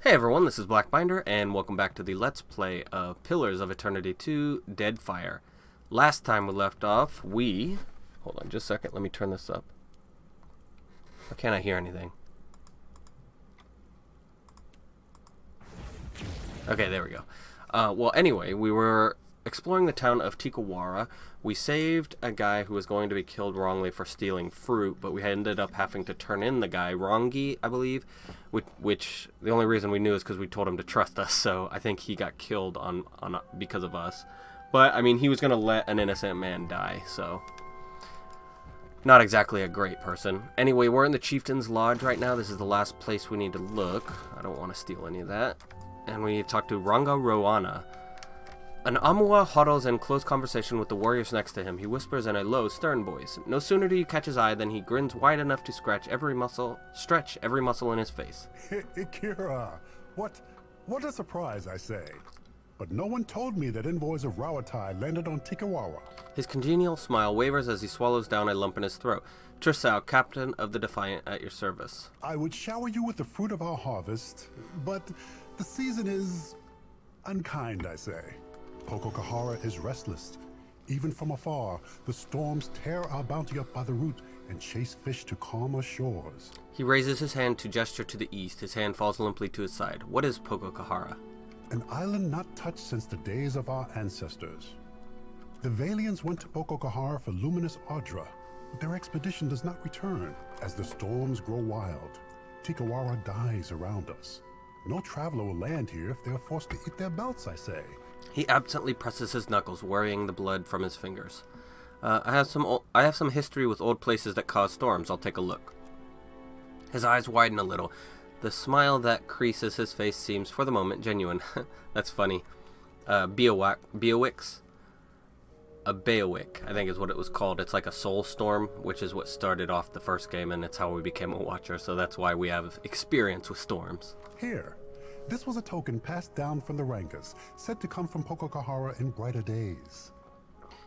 Hey everyone, this is Blackbinder, and welcome back to the Let's Play of Pillars of Eternity 2 Deadfire. Last time we left off, Hold on just a second, let me turn this up. Or can't I hear anything? Okay, there we go. Well, anyway, we were exploring the town of Tikawara. We saved a guy who was going to be killed wrongly for stealing fruit, but we ended up having to turn in the guy, Rongi, I believe, which the only reason we knew is because we told him to trust us, so I think he got killed because of us. But, I mean, he was going to let an innocent man die, so not exactly a great person. Anyway, we're in the Chieftain's Lodge right now. This is the last place we need to look. I don't want to steal any of that. And we need to talk to Ranga Roana. An Amua huddles in close conversation with the warriors next to him. He whispers in a low, stern voice. No sooner do you catch his eye than he grins wide enough to stretch every muscle in his face. Ikira, what a surprise, I say. But no one told me that envoys of Rawatai landed on Tikawara. His congenial smile wavers as he swallows down a lump in his throat. Trisao, captain of the Defiant, at your service. I would shower you with the fruit of our harvest, but the season is unkind, I say. Pokokahara is restless. Even from afar, the storms tear our bounty up by the root and chase fish to calmer shores. He raises his hand to gesture to the east. His hand falls limply to his side. What is Pokokahara? An island not touched since the days of our ancestors. The Valians went to Pokokahara for luminous Ardra, but their expedition does not return. As the storms grow wild, Tikawara dies around us. No traveler will land here if they are forced to eat their belts, I say. He absently presses his knuckles, worrying the blood from his fingers. I have some history with old places that cause storms. I'll take a look. His eyes widen a little. The smile that creases his face seems, for the moment, genuine. That's funny. Beowix? A Beowick, I think is what it was called. It's like a soul storm, which is what started off the first game, and it's how we became a watcher, so that's why we have experience with storms. Here. This was a token passed down from the Rankas, said to come from Pokokahara in brighter days.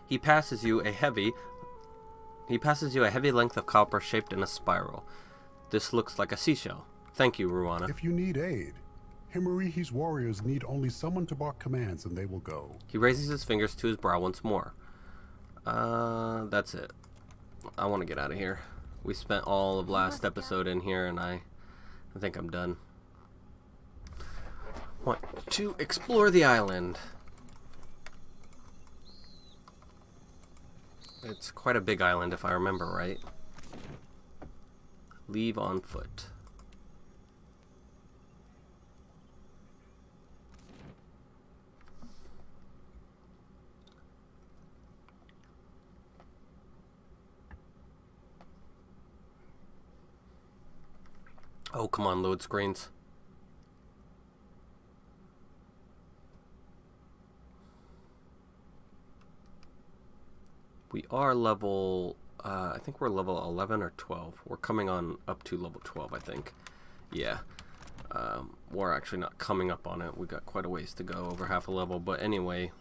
He passes you a heavy length of copper shaped in a spiral. This looks like a seashell. Thank you, Ruana. If you need aid, Himarihi's warriors need only someone to bark commands and they will go. He raises his fingers to his brow once more. That's it. I want to get out of here. We spent all of last episode in here and I think I'm done. Want to explore the island. It's quite a big island if I remember right. Leave on foot. Oh, come on, load screens. We are level, I think we're level 11 or 12. We're coming on up to level 12, I think. Yeah. We're actually not coming up on it. We got quite a ways to go, over half a level. But anyway,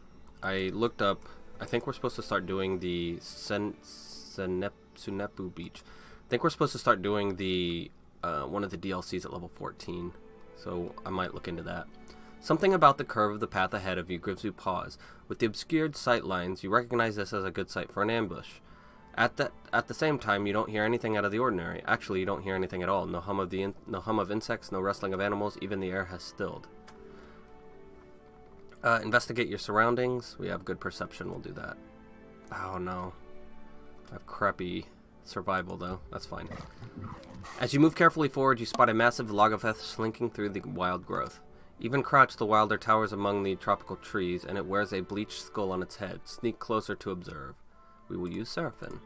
I looked up, I think we're supposed to start doing the Sunepu Beach. I think we're supposed to start doing the one of the DLCs at level 14. So I might look into that. Something about the curve of the path ahead of you gives you pause. With the obscured sight lines, you recognize this as a good site for an ambush. At the same time, you don't hear anything out of the ordinary. Actually, you don't hear anything at all. No hum of insects, no rustling of animals. Even the air has stilled. Investigate your surroundings. We have good perception. We'll do that. Oh no, I have crappy survival though. That's fine. As you move carefully forward, you spot a massive Lagufaeth slinking through the wild growth. Even crouched, the wilder towers among the tropical trees, and it wears a bleached skull on its head. Sneak closer to observe. We will use Seraphim.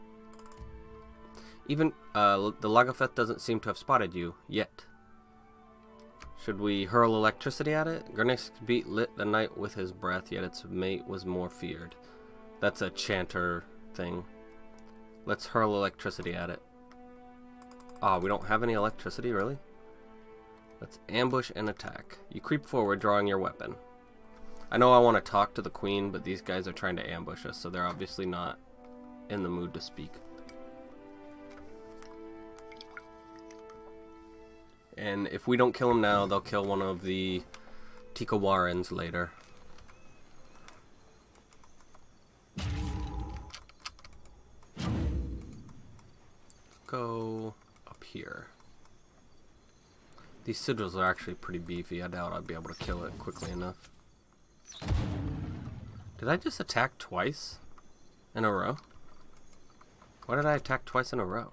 Even the Lagufaeth doesn't seem to have spotted you yet. Should we hurl electricity at it? Gurnick's beat lit the night with his breath, yet its mate was more feared. That's a chanter thing. Let's hurl electricity at it. Ah, we don't have any electricity, really? Let's ambush and attack. You creep forward, drawing your weapon. I know I want to talk to the queen, but these guys are trying to ambush us, so they're obviously not in the mood to speak. And if we don't kill them now, they'll kill one of the Tikawarans later. Go up here. These sigils are actually pretty beefy. I doubt I'd be able to kill it quickly enough. Did I just attack twice in a row? Why did I attack twice in a row?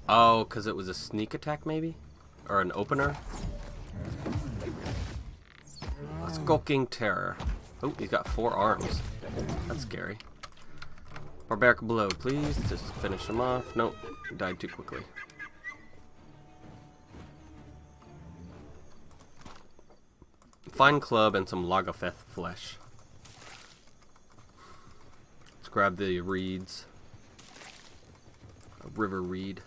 Oh, because it was a sneak attack maybe? Or an opener? A skulking terror. Oh, he's got 4 arms. That's scary. Barbaric blow, please. Just finish him off. Nope, he died too quickly. Fine club and some Lagufaeth flesh. Let's grab the reeds. A river reed.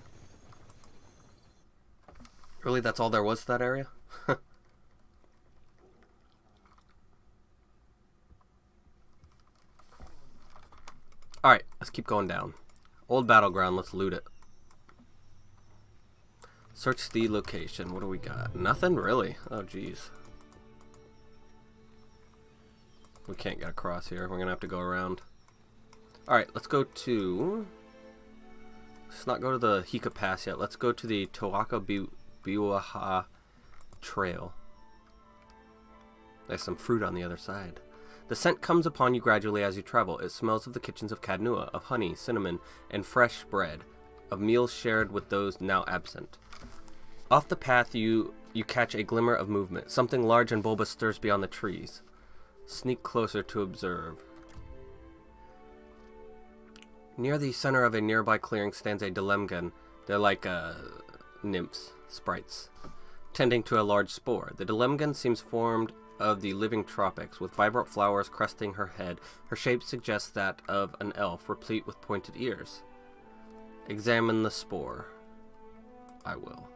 Really, that's all there was to that area? Alright, let's keep going down. Old battleground, let's loot it. Search the location. What do we got? Nothing, really? Oh, jeez. We can't get across here. We're gonna have to go around. Alright, let's go to... Let's not go to the Hika Pass yet. Let's go to the Tawaka Biwaha Trail. There's some fruit on the other side. The scent comes upon you gradually as you travel. It smells of the kitchens of Kadnua, of honey, cinnamon, and fresh bread, of meals shared with those now absent. Off the path you catch a glimmer of movement. Something large and bulbous stirs beyond the trees. Sneak closer to observe. Near the center of a nearby clearing stands a Delemgan. They're like nymphs, sprites, tending to a large spore. The Delemgan seems formed of the living tropics, with vibrant flowers cresting her head. Her shape suggests that of an elf, replete with pointed ears. Examine the spore. I will.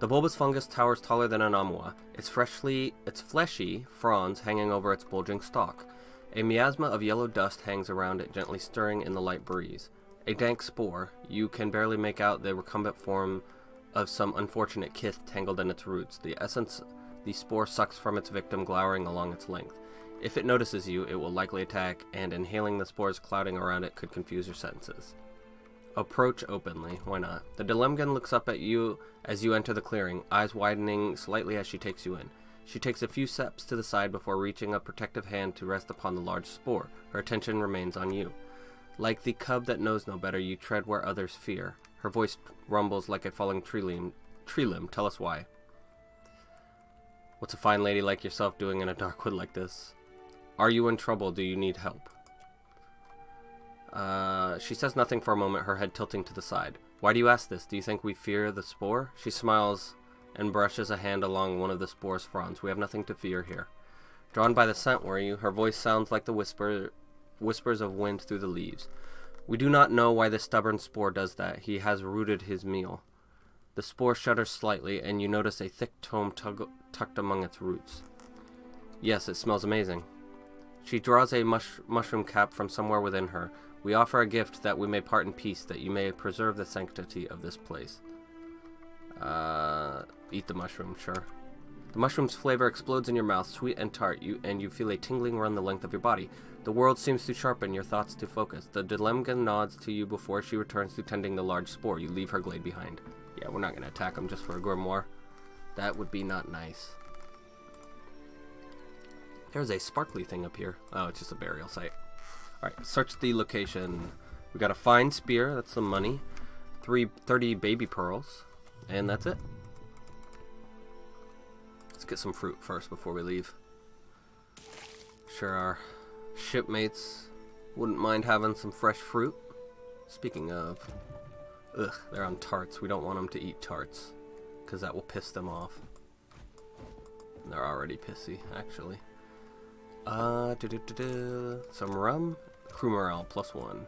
The bulbous fungus towers taller than an amwa, its fleshy fronds hanging over its bulging stalk. A miasma of yellow dust hangs around it, gently stirring in the light breeze. A dank spore. You can barely make out the recumbent form of some unfortunate kith tangled in its roots. The essence the spore sucks from its victim, glowering along its length. If it notices you, it will likely attack, and inhaling the spores clouding around it could confuse your senses. Approach openly. Why not? The Delemgan looks up at you as you enter the clearing, eyes widening slightly as she takes you in. She takes a few steps to the side before reaching a protective hand to rest upon the large spore. Her attention remains on you. Like the cub that knows no better, you tread where others fear. Her voice rumbles like a falling tree limb. Tell us why. What's a fine lady like yourself doing in a dark wood like this? Are you in trouble? Do you need help? She says nothing for a moment, her head tilting to the side. Why do you ask this? Do you think we fear the spore? She smiles and brushes a hand along one of the spore's fronds. We have nothing to fear here. Drawn by the scent, were you? Her voice sounds like the whispers of wind through the leaves. We do not know why the stubborn spore does that. He has rooted his meal. The spore shudders slightly, and you notice a thick tome tucked among its roots. Yes, it smells amazing. She draws a mushroom cap from somewhere within her. We offer a gift that we may part in peace, that you may preserve the sanctity of this place. Eat the mushroom, sure. The mushroom's flavor explodes in your mouth, sweet and tart, and you feel a tingling run the length of your body. The world seems to sharpen, your thoughts to focus. The Delemgan nods to you before she returns to tending the large spore. You leave her glade behind. Yeah, we're not going to attack him just for a grimoire. That would be not nice. There's a sparkly thing up here. Oh, it's just a burial site. Alright, search the location. We got a fine spear, that's some money. 30 baby pearls. And that's it. Let's get some fruit first before we leave. Sure, our shipmates wouldn't mind having some fresh fruit. Speaking of... Ugh, they're on tarts. We don't want them to eat tarts, because that will piss them off. And they're already pissy, actually. Some rum. Crew morale, +1.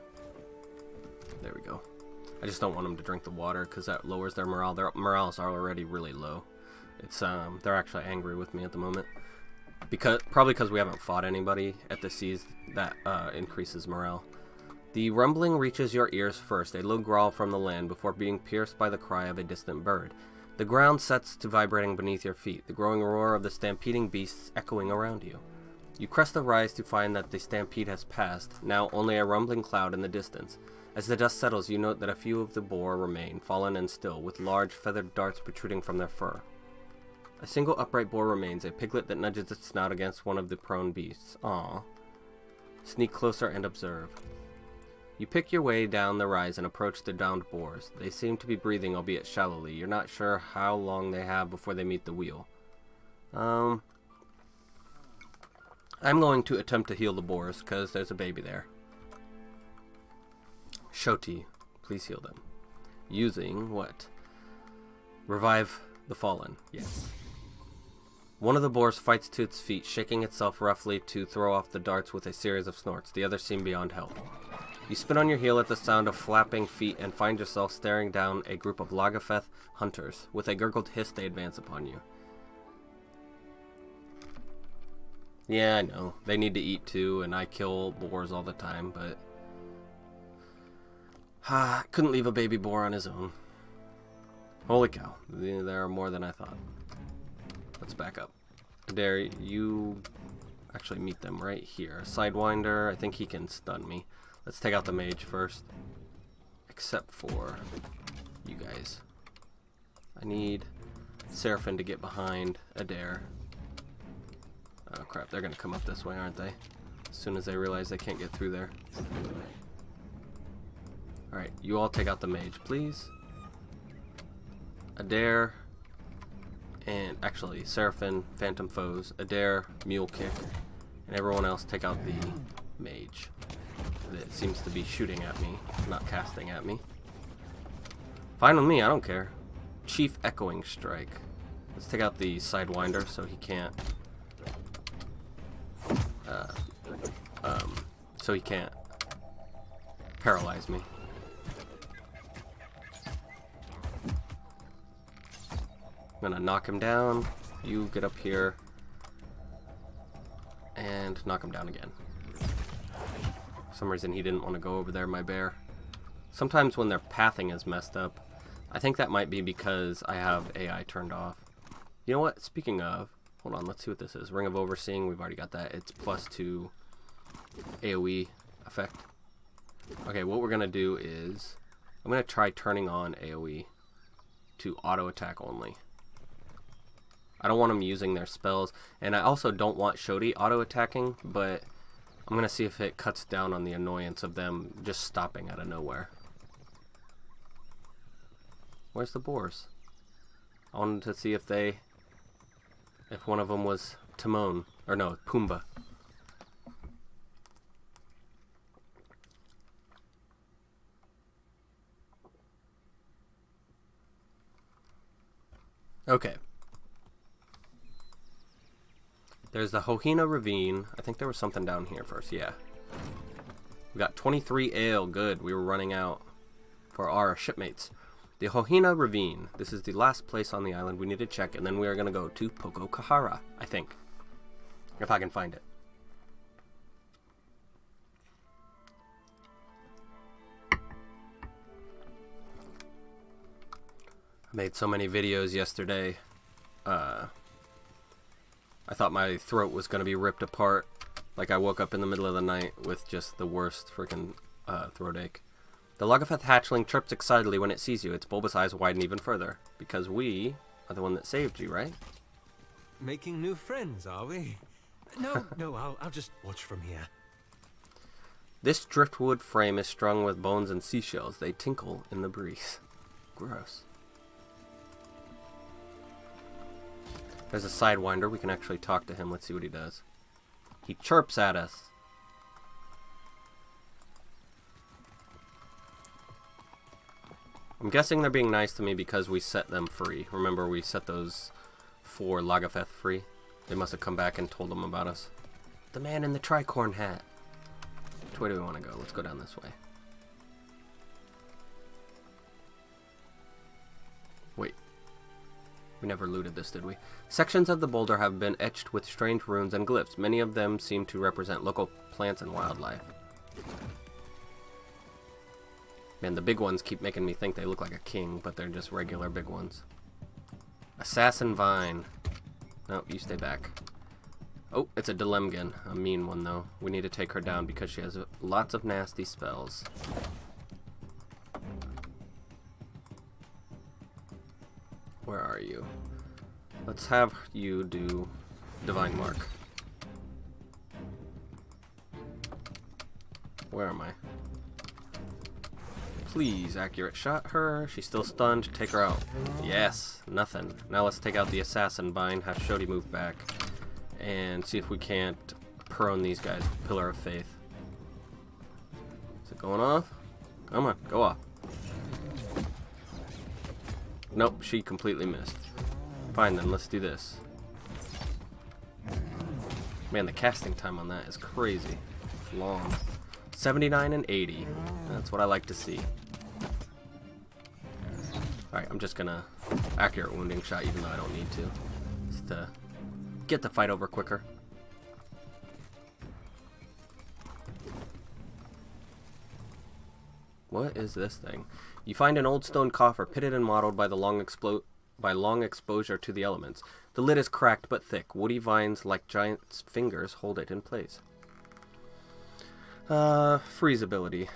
There we go. I just don't want them to drink the water, because that lowers their morale. Their morales are already really low. It's they're actually angry with me at the moment. Probably because we haven't fought anybody at the seas, that increases morale. The rumbling reaches your ears first, a low growl from the land before being pierced by the cry of a distant bird. The ground sets to vibrating beneath your feet, the growing roar of the stampeding beasts echoing around you. You crest the rise to find that the stampede has passed, now only a rumbling cloud in the distance. As the dust settles, you note that a few of the boar remain, fallen and still, with large feathered darts protruding from their fur. A single upright boar remains, a piglet that nudges its snout against one of the prone beasts. Aww. Sneak closer and observe. You pick your way down the rise and approach the downed boars. They seem to be breathing, albeit shallowly. You're not sure how long they have before they meet the wheel. I'm going to attempt to heal the boars, because there's a baby there. Shoti, please heal them. Using what? Revive the fallen. Yes. One of the boars fights to its feet, shaking itself roughly to throw off the darts with a series of snorts. The others seem beyond help. You spin on your heel at the sound of flapping feet and find yourself staring down a group of Lagufaeth hunters. With a gurgled hiss, they advance upon you. Yeah, I know. They need to eat too, and I kill boars all the time, but... couldn't leave a baby boar on his own. Holy cow. There are more than I thought. Let's back up. Dare you actually meet them right here. Sidewinder, I think he can stun me. Let's take out the mage first. Except for you guys. I need Seraphim to get behind Adair. Oh crap, they're gonna come up this way, aren't they? As soon as they realize they can't get through there. Alright, you all take out the mage, please. Adair, and actually Seraphim, Phantom Foes, Adair, Mule Kick, and everyone else take out the mage. That seems to be shooting at me, not casting at me. Fine with me, I don't care. Chief Echoing Strike. Let's take out the Sidewinder so he can't paralyze me. I'm gonna knock him down. You get up here and knock him down again. For some reason he didn't want to go over there, my bear. Sometimes when their pathing is messed up, I think that might be because I have AI turned off. You know what? Speaking of, hold on, let's see what this is. Ring of Overseeing, we've already got that. It's +2 AoE effect. Okay, what we're going to do is, I'm going to try turning on AoE to auto attack only. I don't want them using their spells, and I also don't want Shoti auto attacking, but I'm going to see if it cuts down on the annoyance of them just stopping out of nowhere. Where's the boars? I wanted to see if one of them was Timon, or no, Pumbaa. Okay. There's the Hohina Ravine. I think there was something down here first, yeah. We got 23 ale, good. We were running out for our shipmates. The Hohina Ravine. This is the last place on the island we need to check, and then we are going to go to Pokokahara, I think. If I can find it. I made so many videos yesterday. I thought my throat was going to be ripped apart. Like I woke up in the middle of the night with just the worst freaking throat ache. The Lagufaeth hatchling chirps excitedly when it sees you. Its bulbous eyes widen even further. Because we are the one that saved you, right? Making new friends, are we? No, I'll just watch from here. This driftwood frame is strung with bones and seashells. They tinkle in the breeze. Gross. There's a Sidewinder. We can actually talk to him. Let's see what he does. He chirps at us. I'm guessing they're being nice to me because we set them free. Remember, we set those 4 Lagufaeth free. They must have come back and told them about us. The man in the tricorn hat. Which way do we want to go? Let's go down this way. Wait. We never looted this, did we? Sections of the boulder have been etched with strange runes and glyphs. Many of them seem to represent local plants and wildlife. Man, the big ones keep making me think they look like a king, but they're just regular big ones. Assassin Vine. Nope, you stay back. Oh, it's a Dilemgan. A mean one, though. We need to take her down because she has lots of nasty spells. Where are you? Let's have you do Divine Mark. Where am I? Please, accurate shot her. She's still stunned. Take her out. Yes, nothing. Now let's take out the Assassin Bind, have Shodi move back, and see if we can't prone these guys with Pillar of Faith. Is it going off? Come on, go off. Nope, she completely missed. Fine then, let's do this. Man, the casting time on that is crazy. Long. 79 and 80. That's what I like to see. Alright, I'm just gonna accurate wounding shot even though I don't need to. Just to get the fight over quicker. What is this thing? You find an old stone coffer pitted and mottled by the long exposure to the elements. The lid is cracked but thick. Woody vines like giant's fingers hold it in place. Freeze ability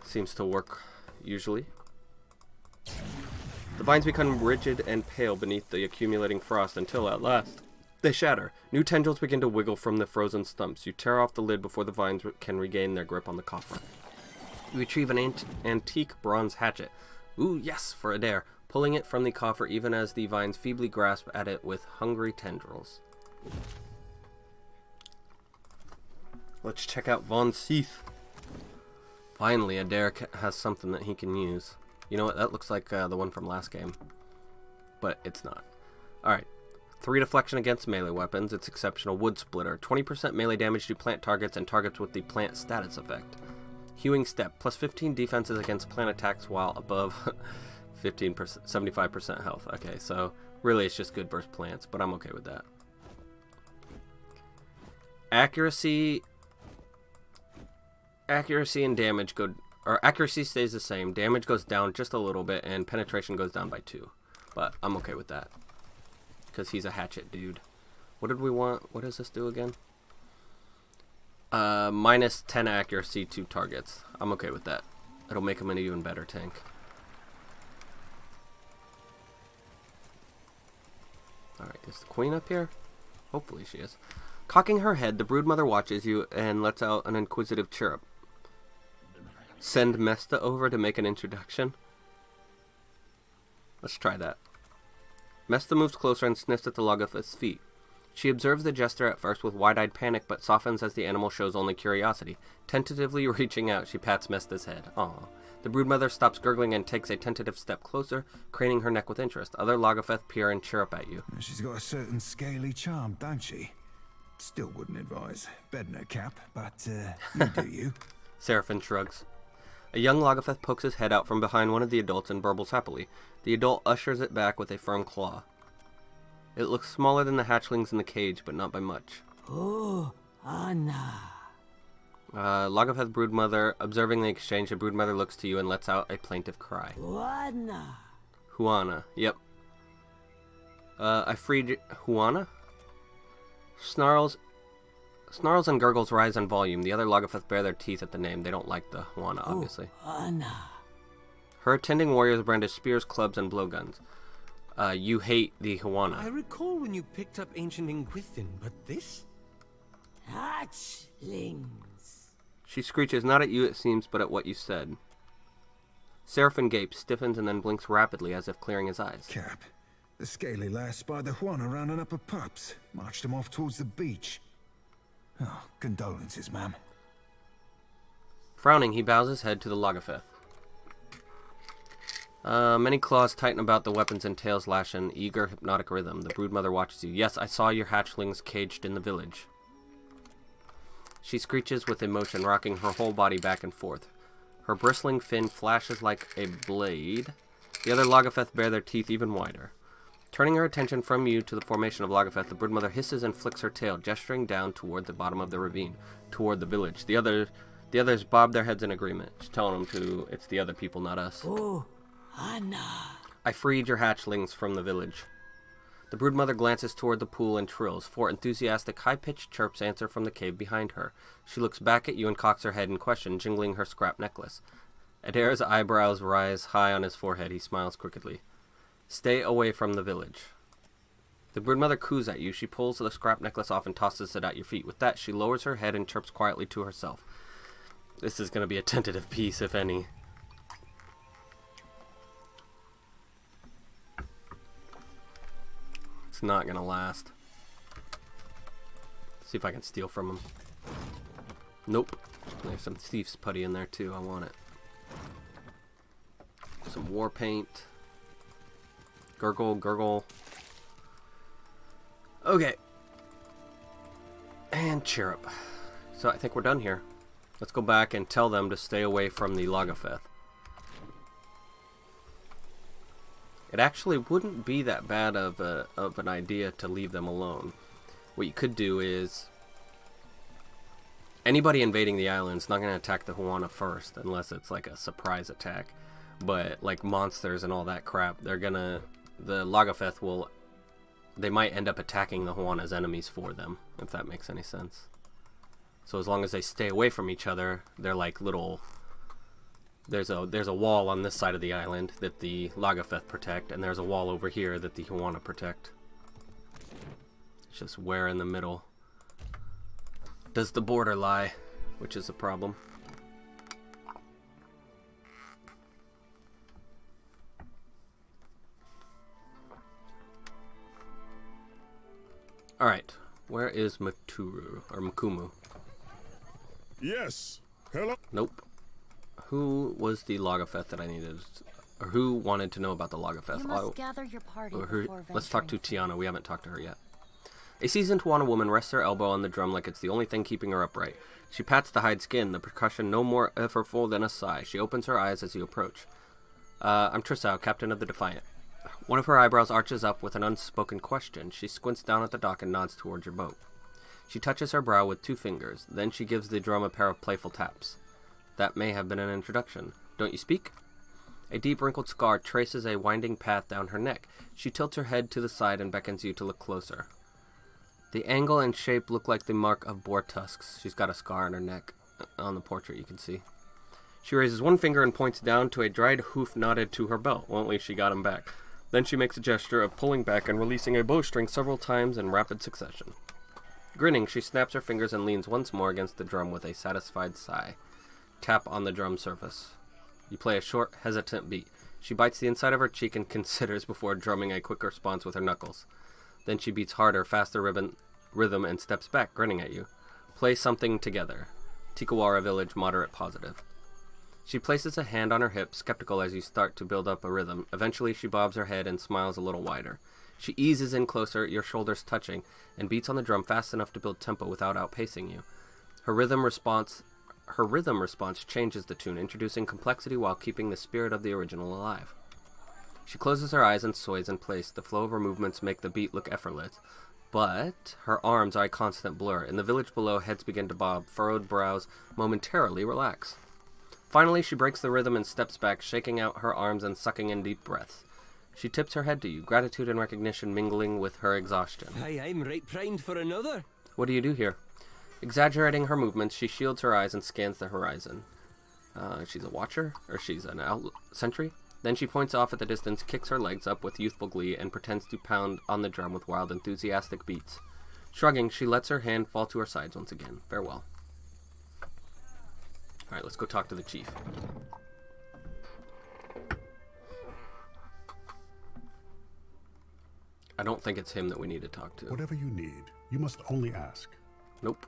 seems to work usually. The vines become rigid and pale beneath the accumulating frost until at last they shatter. New tendrils begin to wiggle from the frozen stumps. You tear off the lid before the vines can regain their grip on the coffer. You retrieve an antique bronze hatchet. Ooh, yes, for a dare. Pulling it from the coffer even as the vines feebly grasp at it with hungry tendrils. Let's check out Von Seath. Finally, Adair has something that he can use. You know what? That looks like the one from last game. But it's not. Alright. 3 deflection against melee weapons. It's exceptional. Wood Splitter. 20% melee damage to plant targets and targets with the plant status effect. Hewing Step. Plus 15 defenses against plant attacks while above 15%, 75% health. Okay, so really it's just good versus plants, but I'm okay with that. Accuracy and damage go, or accuracy stays the same, damage goes down just a little bit, and penetration goes down by 2. But I'm okay with that, because he's a hatchet dude. What did we want? What does this do again? Minus 10 accuracy to targets. I'm okay with that. It'll make him an even better tank. Alright, is the queen up here? Hopefully she is. Cocking her head, the Broodmother watches you and lets out an inquisitive chirrup. Send Mesta over to make an introduction. Let's try that. Mesta moves closer and sniffs at the Lagufaeth's feet. She observes the jester at first with wide-eyed panic, but softens as the animal shows only curiosity. Tentatively reaching out, she pats Mesta's head. Aww. The Broodmother stops gurgling and takes a tentative step closer, craning her neck with interest. Other Lagufaeth peer and chirrup at you. She's got a certain scaly charm, don't she? Still wouldn't advise. Bed in her cap, but you do you. Seraphim shrugs. A young Lagufaeth pokes his head out from behind one of the adults and burbles happily. The adult ushers it back with a firm claw. It looks smaller than the hatchlings in the cage, but not by much. Oh, Anna. Lagufaeth Broodmother, observing the exchange, the Broodmother looks to you and lets out a plaintive cry. Juana. Juana, yep. I freed Juana? Snarls and gurgles rise in volume. The other Lagufaeth bare their teeth at the name. They don't like the Juana, obviously. Anna. Her attending warriors brandish spears, clubs, and blowguns. You hate the Juana. I recall when you picked up ancient Inquithin, but this? Hatch-lings. She screeches, not at you it seems, but at what you said. Seraphim gapes, stiffens, and then blinks rapidly as if clearing his eyes. Cap. The scaly lass spied the Juana rounding up her pups. Marched them off towards the beach. Oh, condolences, ma'am. Frowning, he bows his head to the Lagufaeth. Many claws tighten about the weapons and tails lash an eager, hypnotic rhythm. The Broodmother watches you. Yes, I saw your hatchlings caged in the village. She screeches with emotion, rocking her whole body back and forth. Her bristling fin flashes like a blade. The other Lagufaeth bare their teeth even wider. Turning her attention from you to the formation of Lagufaeth, the Broodmother hisses and flicks her tail, gesturing down toward the bottom of the ravine, toward the village. The The others bob their heads in agreement. She's telling them to, it's the other people, not us. Oh, Anna. I freed your hatchlings from the village. The Broodmother glances toward the pool and trills. 4 enthusiastic, high-pitched chirps answer from the cave behind her. She looks back at you and cocks her head in question, jingling her scrap necklace. Adair's eyebrows rise high on his forehead. He smiles crookedly. Stay away from the village. The Broodmother coos at you. She pulls the scrap necklace off and tosses it at your feet. With that, she lowers her head and chirps quietly to herself. This is going to be a tentative piece, if any. It's not going to last. See if I can steal from him. Nope. There's some thieves' putty in there too. I want it. Some war paint. Gurgle, gurgle. Okay. And chirrup. So I think we're done here. Let's go back and tell them to stay away from the Lagufaeth. It actually wouldn't be that bad of an idea to leave them alone. What you could do is, anybody invading the island is not going to attack the Huana first, unless it's like a surprise attack. But like monsters and all that crap, the Lagufaeth will, they might end up attacking the Huana's enemies for them, if that makes any sense. So as long as they stay away from each other, they're like little, there's a wall on this side of the island that the Lagufaeth protect, and there's a wall over here that the Huana protect. It's just where in the middle does the border lie, which is a problem. Alright, where is Maturu, or Mkumu? Yes. Hello. Nope. Who was the Lagufaeth that I needed? Or who wanted to know about the Lagufaeth? You must gather your party Let's talk to Tiana. We haven't talked to her yet. A seasoned Huana woman rests her elbow on the drum like it's the only thing keeping her upright. She pats the hide skin, the percussion no more effortful than a sigh. She opens her eyes as you approach. I'm Trisau, captain of the Defiant. One of her eyebrows arches up with an unspoken question. She squints down at the dock and nods towards your boat. She touches her brow with 2 fingers. Then she gives the drum a pair of playful taps. That may have been an introduction. Don't you speak? A deep wrinkled scar traces a winding path down her neck. She tilts her head to the side and beckons you to look closer. The angle and shape look like the mark of boar tusks. She's got a scar on her neck. On the portrait you can see. She raises one finger and points down to a dried hoof knotted to her belt. Well, at least she got him back. Then she makes a gesture of pulling back and releasing a bowstring several times in rapid succession. Grinning, she snaps her fingers and leans once more against the drum with a satisfied sigh. Tap on the drum surface. You play a short, hesitant beat. She bites the inside of her cheek and considers before drumming a quick response with her knuckles. Then she beats harder, faster rhythm and steps back, grinning at you. Play something together. Tikawara village, moderate positive. She places a hand on her hip, skeptical as you start to build up a rhythm. Eventually she bobs her head and smiles a little wider. She eases in closer, your shoulders touching, and beats on the drum fast enough to build tempo without outpacing you. Her rhythm response changes the tune, introducing complexity while keeping the spirit of the original alive. She closes her eyes and sways in place. The flow of her movements make the beat look effortless. But her arms are a constant blur. In the village below, heads begin to bob, furrowed brows momentarily relax. Finally, she breaks the rhythm and steps back, shaking out her arms and sucking in deep breaths. She tips her head to you, gratitude and recognition mingling with her exhaustion. Hey, I'm right primed for another. What do you do here? Exaggerating her movements, she shields her eyes and scans the horizon. She's a watcher? Or she's an sentry? Then she points off at the distance, kicks her legs up with youthful glee, and pretends to pound on the drum with wild, enthusiastic beats. Shrugging, she lets her hand fall to her sides once again. Farewell. Alright, let's go talk to the chief. I don't think it's him that we need to talk to. Whatever you need, you must only ask. Nope.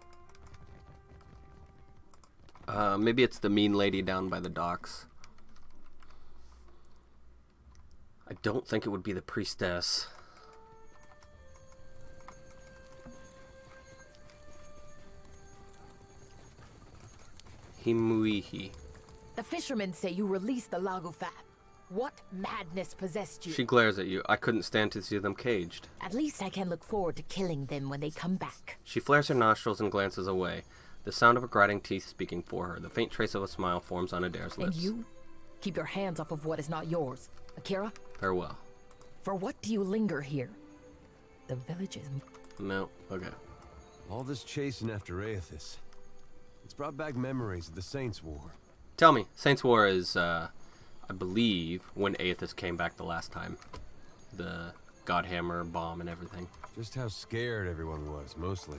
Maybe it's the mean lady down by the docks. I don't think it would be the priestess. Himuihi. The fishermen say you released the Lagufaeth. What madness possessed you? She glares at you. I couldn't stand to see them caged. At least I can look forward to killing them when they come back. She flares her nostrils and glances away. The sound of her grinding teeth speaking for her. The faint trace of a smile forms on Adair's And lips. you? Keep your hands off of what is not yours. Akira, Farewell. for what do you linger here? The village is... No. Okay. All this chasing after Aethys. It's brought back memories of the Saints' War. Tell me, Saints War is, I believe, when Aethys came back the last time. The Godhammer bomb and everything. Just how scared everyone was, mostly.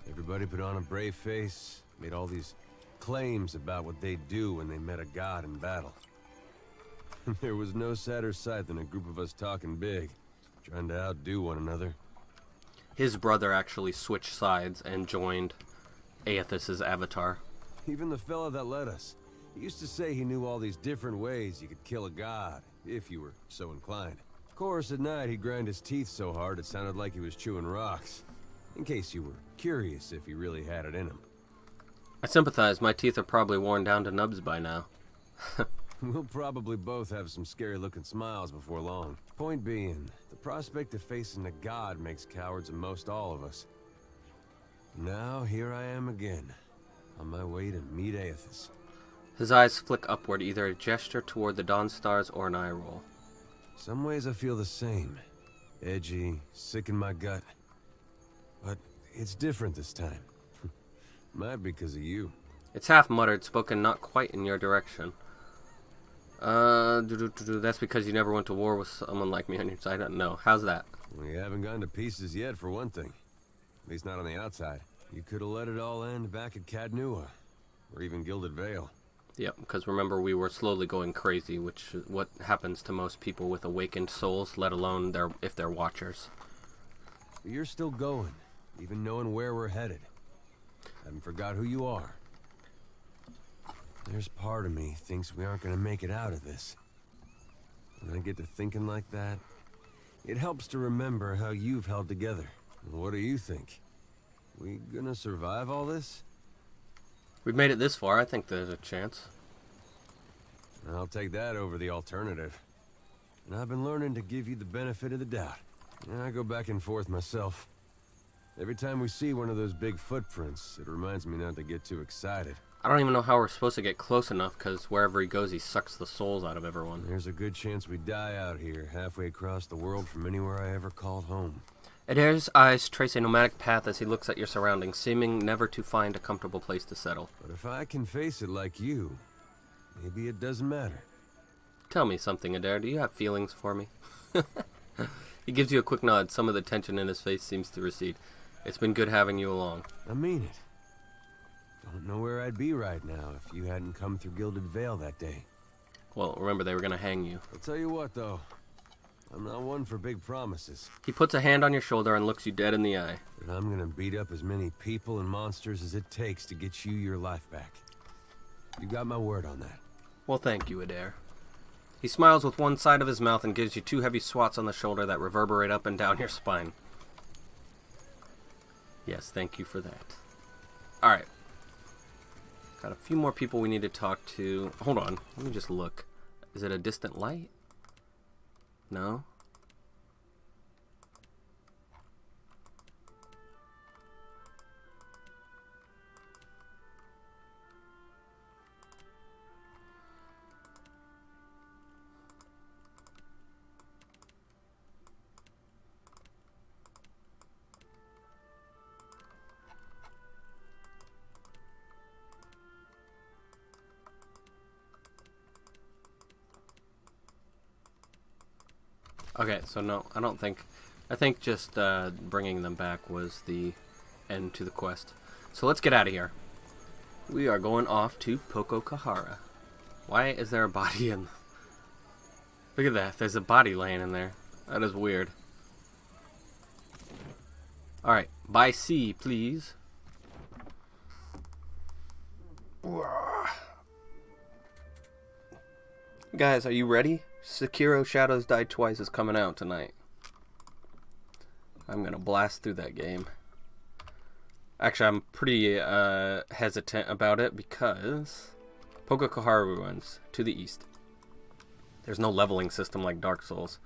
Everybody put on a brave face, made all these claims about what they'd do when they met a god in battle. There was no sadder sight than a group of us talking big, trying to outdo one another. His brother actually switched sides and joined Aethys' avatar. Even the fella that led us, he used to say he knew all these different ways you could kill a god, if you were so inclined. Of course, at night he'd grind his teeth so hard it sounded like he was chewing rocks. In case you were curious if he really had it in him. I sympathize. My teeth are probably worn down to nubs by now. We'll probably both have some scary-looking smiles before long. Point being, the prospect of facing a god makes cowards of most all of us. Now, here I am again, on my way to meet Aethys. His eyes flick upward, either a gesture toward the dawn stars or an eye roll. Some ways I feel the same. Edgy, sick in my gut. But it's different this time. Might be because of you. It's half muttered, spoken not quite in your direction. That's because you never went to war with someone like me on your side. No, how's that? We haven't gone to pieces yet, for one thing. At least not on the outside. You could have let it all end back at Cadnua, or even Gilded Vale. Yep, because remember we were slowly going crazy, which is what happens to most people with awakened souls, let alone if they're watchers. But you're still going, even knowing where we're headed. Haven't forgot who you are. There's part of me thinks we aren't going to make it out of this. When I get to thinking like that, it helps to remember how you've held together. What do you think? We gonna survive all this? We've made it this far. I think there's a chance. I'll take that over the alternative. And I've been learning to give you the benefit of the doubt. I go back and forth myself. Every time we see one of those big footprints, it reminds me not to get too excited. I don't even know how we're supposed to get close enough, because wherever he goes, he sucks the souls out of everyone. There's a good chance we die out here, halfway across the world from anywhere I ever called home. Adair's eyes trace a nomadic path as he looks at your surroundings, seeming never to find a comfortable place to settle. But if I can face it like you, maybe it doesn't matter. Tell me something, Adair. Do you have feelings for me? He gives you a quick nod. Some of the tension in his face seems to recede. It's been good having you along. I mean it. Don't know where I'd be right now if you hadn't come through Gilded Vale that day. Well, remember they were going to hang you. I'll tell you what, though. I'm not one for big promises. He puts a hand on your shoulder and looks you dead in the eye. But I'm gonna beat up as many people and monsters as it takes to get you your life back. You got my word on that. Well, thank you, Adair. He smiles with one side of his mouth and gives you 2 heavy swats on the shoulder that reverberate up and down your spine. Yes, thank you for that. Alright. Got a few more people we need to talk to. Hold on. Let me just look. Is it a distant light? No? Okay, so no, I don't think... I think just bringing them back was the end to the quest. So let's get out of here. We are going off to Pokokahara. Why is there a body in... Look at that, there's a body laying in there. That is weird. Alright, by sea, please. Guys, are you ready? Sekiro Shadows Die Twice is coming out tonight. I'm gonna blast through that game. Actually, I'm pretty hesitant about it because Pokokahara ruins to the east. There's no leveling system like Dark Souls,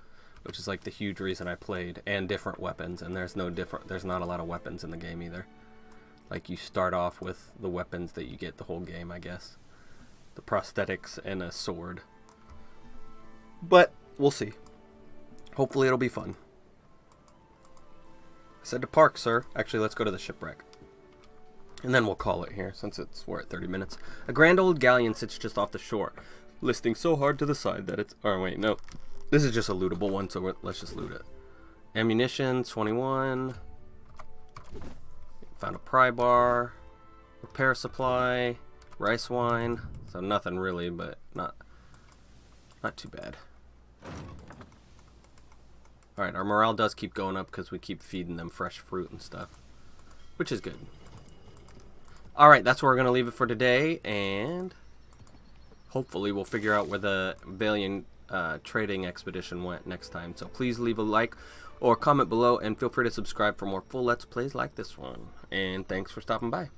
which is like the huge reason I played, and different weapons, and there's not a lot of weapons in the game either. Like, you start off with the weapons that you get the whole game, I guess. The prosthetics and a sword. But, we'll see. Hopefully it'll be fun. I said to park, sir. Actually, let's go to the shipwreck. And then we'll call it here, since we're at 30 minutes. A grand old galleon sits just off the shore, listing so hard to the side that it's... Oh, wait, no. This is just a lootable one, so let's just loot it. Ammunition, 21. Found a pry bar. Repair supply. Rice wine. So nothing really, but not too bad. Alright, our morale does keep going up because we keep feeding them fresh fruit and stuff. Which is good. Alright, that's where we're going to leave it for today. And hopefully we'll figure out where the Valiant trading expedition went next time. So please leave a like or comment below. And feel free to subscribe for more full Let's Plays like this one. And thanks for stopping by.